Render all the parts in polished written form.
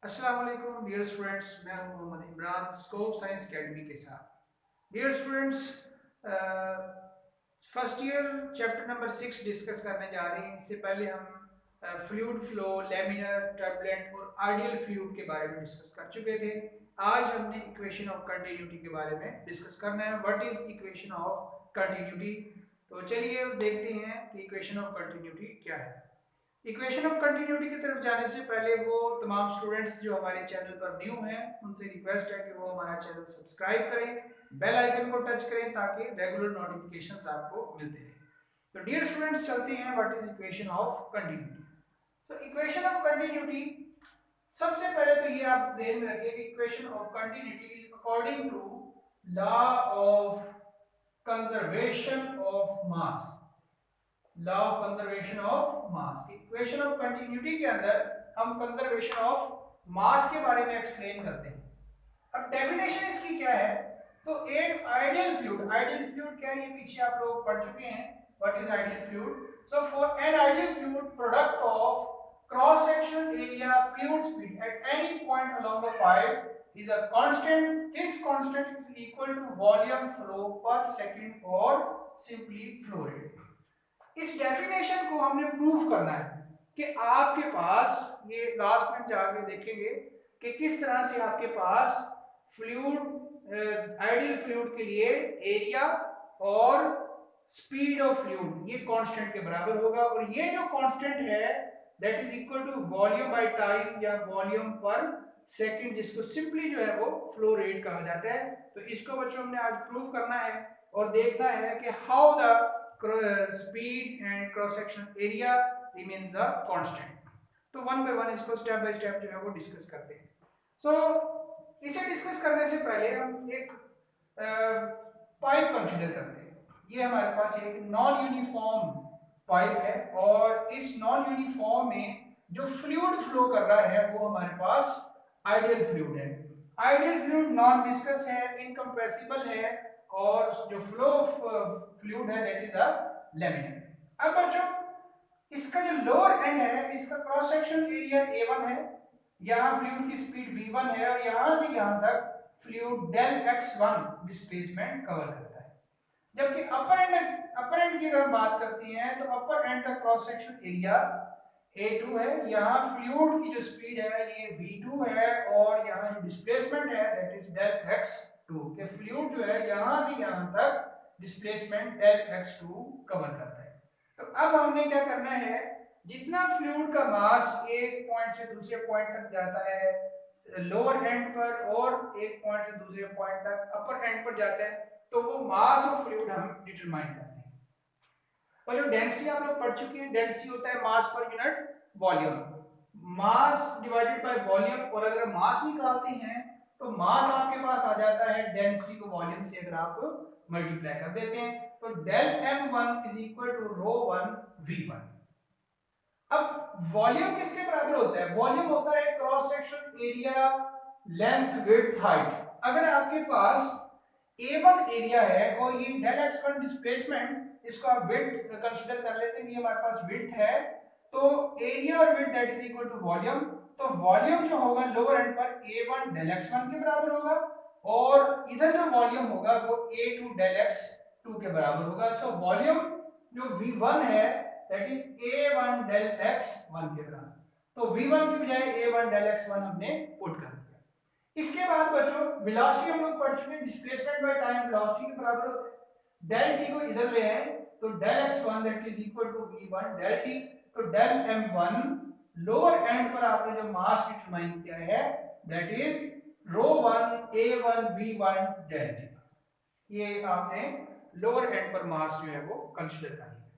अस्सलाम वालेकुम dear students, मैं हूं Mohammad Imran Scope Science Academy के साथ। Dear students, first year chapter number 6 discuss करने जा रहे हैं। इससे पहले हम फ्लूइड फ्लो, लैमिनर, टर्बुलेंट और आइडियल फ्लूइड के बारे में डिस्कस कर चुके थे। आज हमने इक्वेशन ऑफ कंटिन्यूटी के बारे में डिस्कस करना है। What is equation of continuity? तो चलिए देखते हैं कि इक्वेशन ऑफ कंटिन्यूटी क्या है। इक्वेशन ऑफ कंटिन्यूटी की तरफ जाने से पहले वो तमाम स्टूडेंट्स जो हमारे चैनल पर न्यू हैं उनसे रिक्वेस्ट है कि वो हमारा चैनल सब्सक्राइब करें, बेल आइकन को टच करें ताकि रेगुलर नोटिफिकेशंस आपको मिलते रहें। तो डियर स्टूडेंट्स, चलते हैं what is equation of continuity. So equation of continuity, सबसे पहले तो ये आप ध्यान में रखिए कि equation of continuity is according to law of conservation of mass. Law of conservation of mass. Equation of continuity के अंदर हम कंजर्वेशन ऑफ मास के बारे में एक्सप्लेन करते हैं। अब डेफिनेशन इसकी क्या है? तो एक आइडियल फ्लूइड, आइडियल फ्लूइड क्या है ये पीछे आप लोग पढ़ चुके हैं। What is ideal fluid? So for an ideal fluid, product of cross sectional area, fluid speed at any point along the pipe is a constant. This constant is equal to volume flow per second or simply flow rate. इस definition को हमने proof करना है कि आपके पास, ये last में जाके देखेंगे कि किस तरह से आपके पास फ्लूइड, आइडियल फ्लूइड के लिए एरिया और स्पीड ऑफ फ्लूइड ये कांस्टेंट के बराबर होगा, और ये जो कांस्टेंट है that is equal to volume by time या वॉल्यूम पर सेकंड, जिसको सिंपली जो है वो फ्लो रेट कहा जाता है। तो इसको बच्चों हमने आज प्रूव करना है और देखना है कि how the speed and cross sectional area remains the constant। तो वन बाय वन इसको स्टेप बाय स्टेप जो है वो डिस्कस करते हैं। सो इसे डिस्कस करने से पहले हम एक पाइप कंसीडर करते हैं। ये हमारे पास एक नॉन यूनिफॉर्म पाइप है और इस नॉन यूनिफॉर्म में जो फ्लूइड फ्लो कर रहा है वो हमारे पास आइडियल फ्लूइड है। आइडियल फ्लूइड नॉन विस्कस है, इनकम्प्रेसिबल है, और जो फ्लो ऑफ फ्लूइड है दैट इज अ लैमिनर। अब बच्चों, इसका जो लोअर एंड है इसका क्रॉस सेक्शन एरिया A1 है, यहाँ फ्लूइड की स्पीड V1 है और यहाँ से यहाँ तक fluid del x1 displacement cover करता है। जबकि अपर एंड की अगर हम बात करते हैं तो अपर एंड का क्रॉस सेक्शन एरिया A2 है, यहाँ फ्लूइड की जो स्पीड है ये V2 है और यहाँ जो डिस्प्लेसमेंट है दैट इज डेल x2, के फ्लूइड जो है यहाँ से यहाँ तक डिस्प्लेसमेंट डेल x2 कवर करता है। तो अब हमने क्या करना है, जितना फ्लूइड का मास एक पॉइंट से दूसरे पॉइंट तक जाता है लोअर एंड पर और एक पॉइंट से दूसरे पॉइंट तक अपर एंड पर जाता है, तो वो मास ऑफ फ्लूइड हम डिटरमाइन करते हैं। और जो डेंसिटी आप लोग पढ़ चुके हैं, डेंसिटी होता है mass per unit volume, mass divided by volume. और अगर मास निकालते हैं तो मास आपके पास आ जाता है डेंसिटी को वॉल्यूम से अगर आप मल्टीप्लाई कर देते हैं, तो del m1 is equal to ρ1 v1। अब वॉल्यूम किसके बराबर होता है? वॉल्यूम होता है cross section area, length, width, height. अगर आपके पास A1 एरिया है और ये डेल x1 डिस्प्लेसमेंट, इसको आप विड्थ कंसीडर कर लेते हैं, ये हमारे पास विड्थ है, तो एरिया और width that is equal to volume. तो वॉल्यूम जो होगा लोअर एंड पर A1 डेल x1 के बराबर होगा और इधर जो वॉल्यूम होगा वो A2 डेल x2 के बराबर होगा। सो वॉल्यूम जो V1 है that is A1 del x1 के बराबर। तो V1 की बजाय A1 डेल x1 हमने पुट कर दिया। इसके बाद बच्चों वेलोसिटी हम लोग पढ़ चुके हैं, डिस्प्लेसमेंट बाय टाइम वेलोसिटी के बराबर होता है। डेल t को इधर ले आए तो del x1 that is equal to V1 del t। तो डेल m1 लोअर एंड पर आपने जो मास डिटरमाइन किया है that is ρ1 A1 V1 del t। ये आपने लोअर एंड पर मास जो है वो कंसीडर करनी है।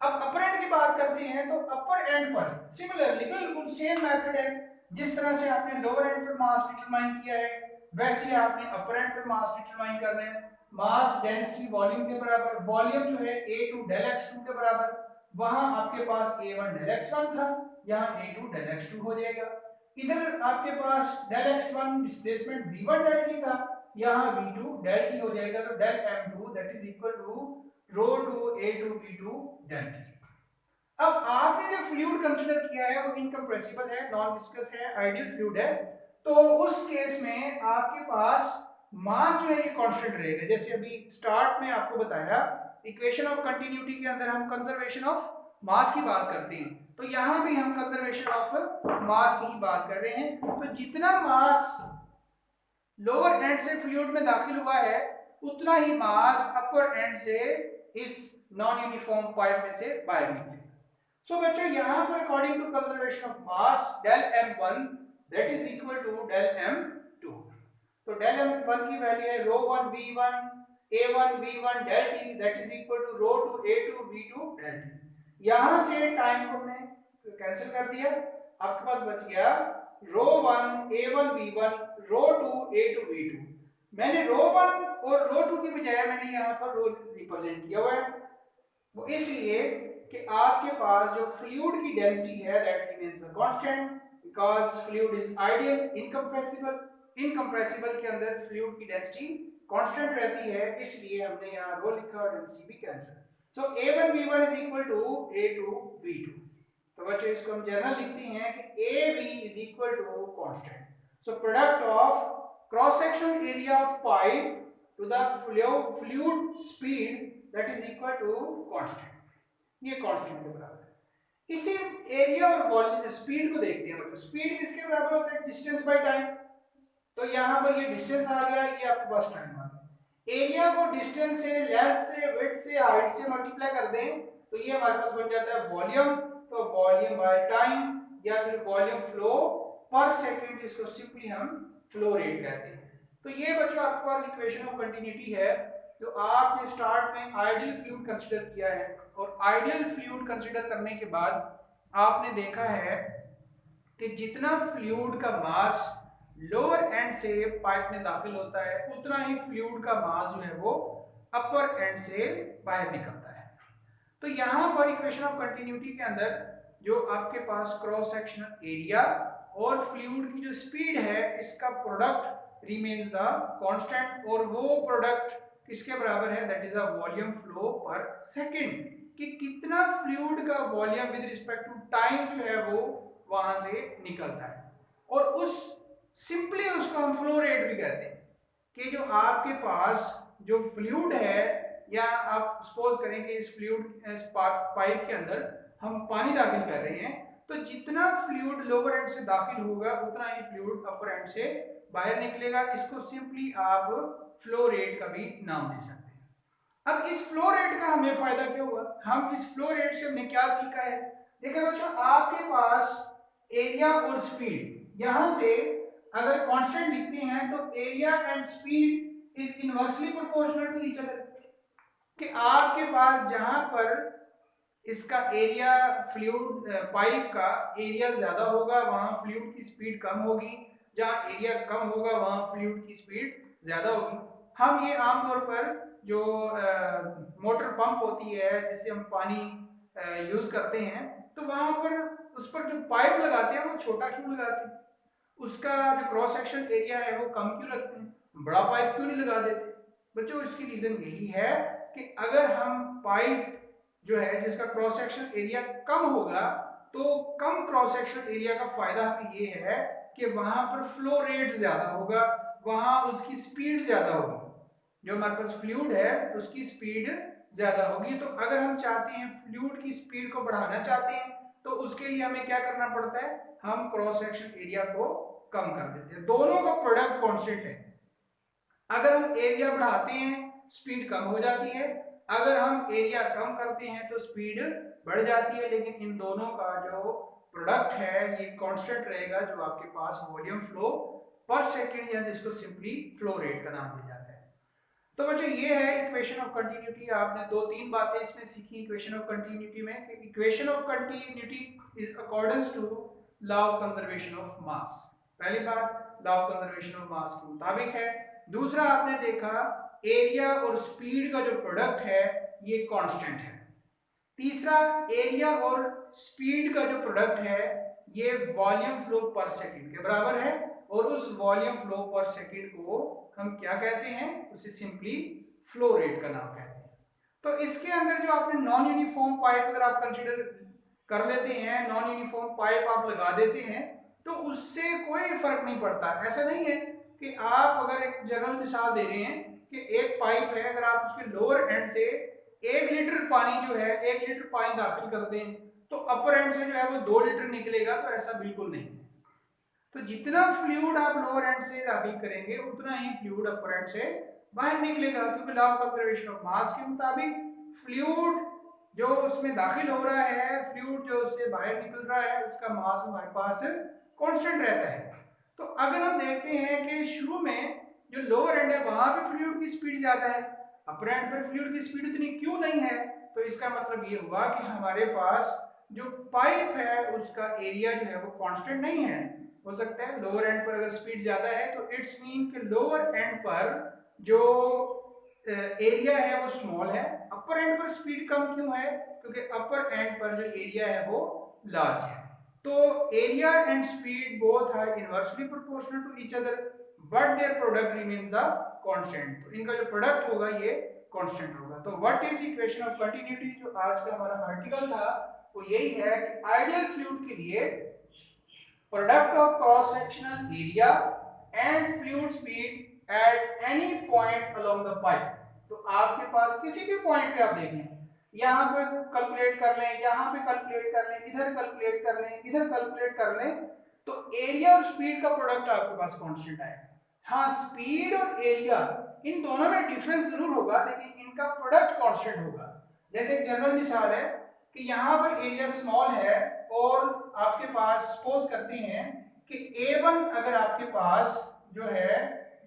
अब अपर एंड की बात करते हैं तो अपर एंड पर सिमिलरली बिल्कुल सेम मेथड है। जिस तरह से आपने लोअर एंड पर मास डिटरमाइन किया है वैसे ही आपने अपर एंड पर मास डिटरमाइन करना है। मास डेंसिटी वॉल्यूम के बराबर, वॉल्यूम जो है A2 डेल x2 के बराबर, वहां आपके पास A1 डेल x1 था, यहाँ A2 डेल x2 हो जाएगा। इधर आपके पास del x1 displacement V1 del t था, यहाँ V2 डेल t हो जाएगा। तो del m2 that is equal to ρ2 A2 V2 del t। अब आपने जो फ्लूइड कंसीडर किया है वो इनकम्प्रेसिबल है, नॉन विस्कस है, आइडियल फ्लूइड है, तो उस केस में आपके पास मास जो है ये कांस्टेंट रहेगा। जैसे अभी स्टार्ट में आपको बताया इक्वेशन ऑफ कंटिन्यूटी के अंदर हम कंजर्वेशन ऑफ मास की बात करते हैं, तो यहां भी हम कंजर्वेशन ऑफ मास की बात कर रहे हैं। तो जितना मास लोअर एंड से फ्लूइड में दाखिल हुआ है उतना ही मास अपर एंड से इस नॉन यूनिफॉर्म पाइप में से बाहर निकले। सो बच्चों यहां पर according to conservation of mass del m1 that is equal to del m2। तो डेल m1 की वैल्यू है rho 1 v1 a1 v1 del t that is equal to rho 2 a2 v2 del t। यहां से time को हमने cancel कर दिया, आपके पास बच गया रो 1 a1 v1 रो 2 a2 v2। मैंने रो 1 और रो 2 की बजाय मैंने यहां पर रो रिप्रेजेंट किया हुआ है, वो इसलिए कि आपके पास जो फ्लूइड की डेंसिटी है that remains the constant because fluid is ideal incompressible. Incompressible के अंदर फ्लूइड की डेंसिटी कांस्टेंट रहती है, इसलिए हमने यहां रो लिखा और डेंसिटी भी cancel. So a1 v1 is equal to a2 v2। तो बच्चों इसको हम जनरल लिखते हैं कि ab is equal to constant. So product of cross sectional area of pipe to the fluid speed that is equal to constant, ये constant के बराबर है। इसी एरिया और वॉल्यूम स्पीड को देखते हैं बच्चों, स्पीड किसके बराबर होता है, डिस्टेंस बाय टाइम। तो यहां पर ये डिस्टेंस आ गया, ये आपके पास टाइम आ गया। एरिया को डिस्टेंस से, लेंथ से, विड्थ से, हाइट से मल्टीप्लाई कर दें तो ये हमारे पास बन जाता है वॉल्यूम। तो वॉल्यूम बाय टाइम या फिर वॉल्यूम फ्लो पर सेकंड, जिसको सिंपली हम फ्लो रेट कहते हैं। तो ये बच्चों आपके पास इक्वेशन ऑफ कंटिन्यूटी है जो आपने स्टार्ट में आइडियल फ्लूइड कंसीडर किया है, और आइडियल फ्लूइड कंसीडर करने के बाद आपने देखा है कि जितना फ्लूइड का मास लोअर एंड से पाइप में दाखिल होता है उतना ही फ्लूइड का मास जो है वो अपर एंड से बाहर निकलता है। तो यहां पर इक्वेशन ऑफ कंटिन्यूटी के अंदर जो आपके पास क्रॉस सेक्शनल एरिया और फ्लूइड की जो स्पीड है इसका प्रोडक्ट रिमेन्स द कांस्टेंट, और वो प्रोडक्ट किसके बराबर है, that is a volume flow पर सेकंड, कि कितना फ्लूइड का volume with respect to time जो है वो वहां से निकलता है। और उस सिंपली उसको हम फ्लो रेट भी कहते हैं कि जो आपके पास जो फ्लूइड है, या आप सपोज करें कि इस फ्लूइड पाइप के अंदर हम पानी दाखिल कर रहे हैं, तो जितना फ्लूइड लोअर एंड से दाखिल होगा उतना ही फ्लूइड अपर एंड से बाहर निकलेगा। इसको सिंपली आप फ्लो रेट का भी नाम दे सकते हैं। अब इस फ्लो रेट का हमें फायदा क्या हुआ, हम इस फ्लो रेट से हमने क्या सीखा है। देखिए बच्चों आपके पास एरिया और स्पीड, यहां से अगर कांस्टेंट लिखते हैं तो area and speed is inversely proportional to each other, कि आपके पास जहां पर इसका एरिया फ्लूइड पाइप का एरिया ज्यादा होगा वहां फ्लूइड की स्पीड कम होगी, जहां एरिया कम होगा वहां फ्लूइड की स्पीड ज्यादा होगी। हम ये आमतौर पर जो मोटर पंप होती है जिससे हम पानी यूज करते हैं, तो वहां पर उस पर जो पाइप लगाते हैं वो छोटा क्यों लगाते हैं, उसका जो क्रॉस सेक्शन एरिया है वो कम क्यों रखते हैं, बड़ा पाइप क्यों नहीं लगा देते। बच्चों इसकी रीजन यही है कि अगर हम पाइप जो है जिसका क्रॉस सेक्शन एरिया कम होगा, तो कम क्रॉस सेक्शन एरिया का फायदा हमें ये है कि वहां पर फ्लो रेट ज्यादा होगा, वहां उसकी स्पीड ज्यादा होगी, जो हमारे पास फ्लूइड है उसकी स्पीड ज्यादा होगी। तो अगर हम चाहते हैं फ्लूइड की स्पीड को बढ़ाना चाहते हैं तो उसके लिए हमें क्या करना पड़ता है, हम क्रॉस सेक्शन एरिया को कम कर देते हैं। दोनों का प्रोडक्ट कांस्टेंट है, अगर हम एरिया बढ़ाते हैं स्पीड कम हो जाती है, अगर हम एरिया कम करते हैं तो स्पीड बढ़ जाती है, लेकिन इन दोनों का जो प्रोडक्ट है ये कांस्टेंट रहेगा, जो आपके पास वॉल्यूम फ्लो पर सेकंड या जिसको सिंपली फ्लो रेट का नाम दिया जाता है। तो बच्चों ये है इक्वेशन ऑफ कंटिन्यूटी। आपने दो तीन बातें इसमें सीखी इक्वेशन ऑफ कंटिन्यूटी में, कि equation of continuity is accordance to law of conservation of mass. पहली बात law of conservation of mass के मुताबिक है। दूसरा आपने देखा एरिया और स्पीड का जो प्रोडक्ट है ये कांस्टेंट है। तीसरा एरिया और स्पीड का जो प्रोडक्ट है ये वॉल्यूम फ्लो पर सेकंड के बराबर है, और उस वॉल्यूम फ्लो पर सेकंड को हम क्या कहते हैं, उसे सिंपली फ्लो रेट का नाम कहते हैं। तो इसके अंदर जो आपने नॉन यूनिफॉर्म पाइप अगर आप कंसीडर कर लेते हैं, नॉन यूनिफॉर्म पाइप आप लगा देते हैं, तो उससे कोई फर्क नहीं पड़ता। ऐसा नहीं है कि आप अगर एक जनरल मिसाल दे रहे हैं कि एक पाइप है, अगर आप उसके लोअर एंड से 1 लीटर पानी जो है 1 लीटर पानी दाखिल कर दें तो अपर एंड से जो है वो 2 लीटर निकलेगा, तो ऐसा बिल्कुल नहीं। तो जितना फ्लूइड आप लोअर एंड से दाखिल करेंगे उतना ही फ्लूइड अपर एंड से बाहर निकलेगा, क्योंकि law of conservation of mass के मुताबिक फ्लूइड जो उसमें दाखिल हो रहा है, फ्लूइड जो उससे बाहर निकल रहा है, उसका मास हमारे पास कांस्टेंट रहता है। तो अगर हम देखते हैं कि शुरू में जो लोअर एंड है वहां पे फ्लूइड की स्पीड ज्यादा है, अपर एंड पर फ्लूइड की स्पीड उतनी क्यों नहीं है, तो इसका मतलब ये हुआ कि हमारे पास जो पाइप है उसका एरिया जो है वो कांस्टेंट नहीं है। हो सकता है लोअर एंड पर अगर स्पीड ज्यादा है तो इट्स मीन कि लोअर एंड पर जो एरिया है वो स्मॉल है, अपर एंड पर स्पीड कम क्यों है, क्योंकि अपर एंड पर जो एरिया है वो लार्ज है। तो area and speed both are inversely proportional to each other but their product remains the constant. तो इनका जो प्रोडक्ट होगा ये कांस्टेंट होगा। तो what is equation of continuity, जो आज का हमारा आर्टिकल था वो यही है कि आइडियल फ्लूइड के लिए product of cross sectional area and fluid speed at any point along the pipe. तो आपके पास किसी भी पॉइंट पे आप देख लें, यहाँ पे कैलकुलेट कर लें, यहाँ पे कैलकुलेट कर लें, इधर कैलकुलेट कर लें, इधर कैलकुलेट कर लें, तो एरिया और स्पीड का प्रोडक्ट आपके पास कांस्टेंट आएगा। हाँ, स्पीड और एरिया इन दोनों में डिफरेंस जरूर होगा, लेकिन इनका प्रोडक्ट कांस्टेंट होगा। जैसे एक जनरल मिसाल है कि यहाँ पर एरिया स्मॉल है और आपके पास सपोज करते हैं कि A1 अगर आपके पास जो है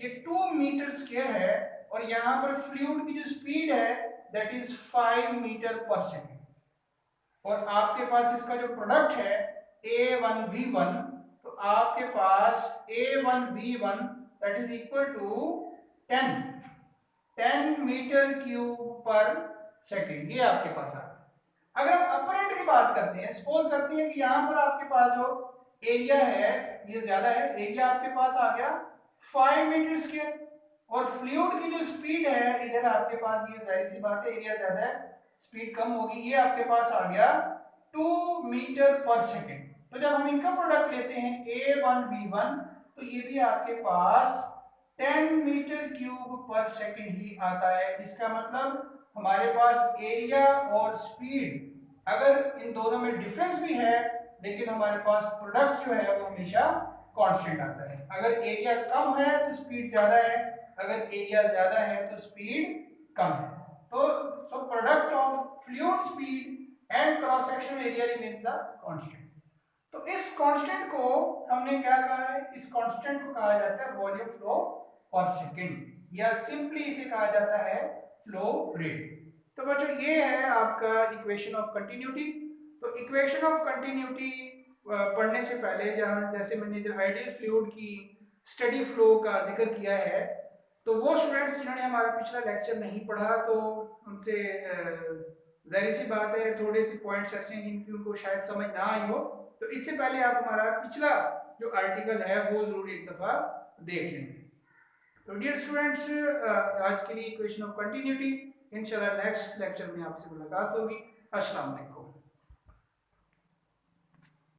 ये 2 मीटर स्क्वायर है और यहाँ पर फ्लूइड की जो स्पीड है दैट इज 5 मीटर पर सेकेंड, और आपके पास इसका जो प्रोडक्ट है A1V1, तो आपके पास A1V1 that is equal to 10 metre cube पर सेकेंड, ये आपके पास आ गया। अगर हम अपर एंड की बात करते हैं, सपोज करते हैं कि यहाँ पर आपके पास जो एरिया है ये ज्यादा है, एरिया आपके पास आ गया 5 मीटर स्क्वायर और फ्लूइड की जो स्पीड है इधर आपके पास, ये जाहिर सी बात है एरिया ज्यादा है स्पीड कम होगी, ये आपके पास आ गया 2 मीटर पर सेकेंड। तो जब हम इनका प्रोडक्ट लेते हैं A1V1 तो ये भी आपके पास 10 मीटर क्यूब पर सेकेंड ही आता है। इसका मतलब हमारे पास एरिया और स्पीड अगर इन दोनों में डिफरेंस भी है, लेकिन हमारे पास प्रोडक्ट जो है वो हमेशा कांस्टेंट आता है। अगर एरिया कम है तो स्पीड ज्यादा है, अगर एरिया ज्यादा है तो स्पीड कम है। तो product of fluid speed and cross sectional area remains the constant. तो इस कांस्टेंट को हमने क्या कहा है, इस कांस्टेंट को कहा जाता है वॉल्यूम फ्लो पर सेकंड, या सिंपली इसे कहा जाता है फ्लो रेट। तो बच्चों ये है आपका इक्वेशन ऑफ कंटिन्यूटी। तो इक्वेशन ऑफ कंटिन्यूटी पढ़ने से पहले जहां जैसे मैंने इधर आइडियल फ्लूइड की स्टडी फ्लो का जिक्र किया है, तो वो स्टूडेंट्स जिन्होंने हमारा पिछला लेक्चर नहीं पढ़ा तो उनसे जाहिर सी बात है थोड़े से पॉइंट्स ऐसे हैं जिनकी उनको शायद समझ ना आई हो, तो इससे पहले आप हमारा पिछला जो आर्टिकल है वो जरूर एक दफा देख लें। तो डियर स्टूडेंट्स, आज के लिए इक्वेशन ऑफ कंटिन्यूटी, इंशाल्लाह नेक्स्ट लेक्चर में आपसे मुलाकात होगी। अस्सलाम वालेकुम।